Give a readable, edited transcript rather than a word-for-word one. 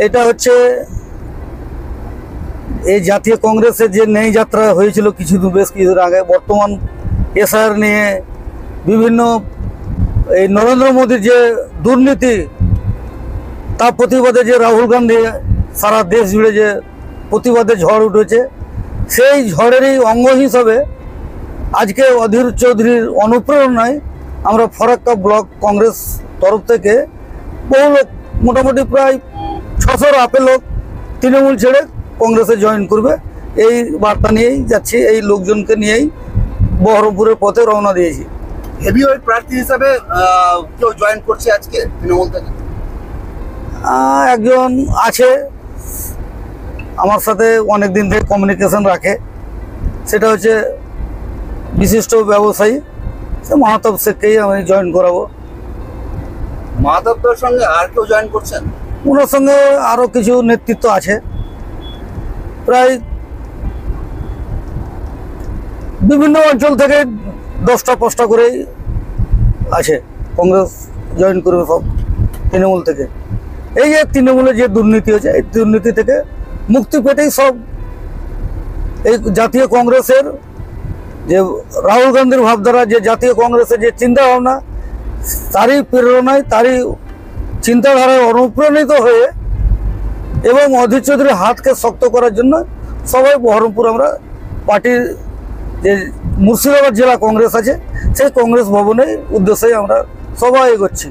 এটা হচ্ছে এই জাতীয় কংগ্রেসের যে ন্যায় যাত্রা হয়েছিল বেশ কিছুদিন আগে, বর্তমান এসআইআর নিয়ে বিভিন্ন এই নরেন্দ্র মোদীর যে দুর্নীতি, তার প্রতিবাদে যে রাহুল গান্ধী সারা দেশ জুড়ে যে প্রতিবাদে ঝড় উঠেছে, সেই ঝড়েরই অঙ্গ হিসাবে আজকে অধীর চৌধুরীর অনুপ্রেরণায় আমরা ফরাক্কা ব্লক কংগ্রেস তরফ থেকে বহু লোক, মোটামুটি প্রায় 600 আপেল লোক তৃণমূল ছেড়ে কংগ্রেসে জয়েন করবে, এই বার্তা নিয়েই যাচ্ছি। এই লোকজনকে নিয়েই বহরমপুরের পথে রওনা দিয়েছি। হেভিওয়েট প্রার্থী হিসাবে কেউ জয়েন করছে আজকে তৃণমূল থেকে? একজন আছে আমার সাথে অনেক দিন থেকে কমিউনিকেশন রাখে, সেটা হচ্ছে বিশিষ্ট ব্যবসায়ী, সে মাহতাব শেখকেই আমি জয়েন করাবো। মাহতাবের সঙ্গে আর কেউ জয়েন করছেন? ওনার সঙ্গে আরও কিছু নেতৃত্ব আছে, প্রায় বিভিন্ন অঞ্চল থেকে 10টা-5টা করেই আছে কংগ্রেস জয়েন করবে সব তৃণমূল থেকে। এই যে তৃণমূলের যে দুর্নীতি হয়েছে, এই দুর্নীতি থেকে মুক্তি পেতেই সব এই জাতীয় কংগ্রেসের যে রাহুল গান্ধীর ভাবধারা, যে জাতীয় কংগ্রেসের যে চিন্তাভাবনা, তারই প্রেরণায়, তারই চিন্তাধারায় অনুপ্রাণিত হয়ে এবং অধীর চৌধুরীর হাতকে শক্ত করার জন্য সবাই বহরমপুর আমরা পার্টির যে মুর্শিদাবাদ জেলা কংগ্রেস আছে, সেই কংগ্রেস ভবনের উদ্দেশ্যেই আমরা সবাই এগোচ্ছি।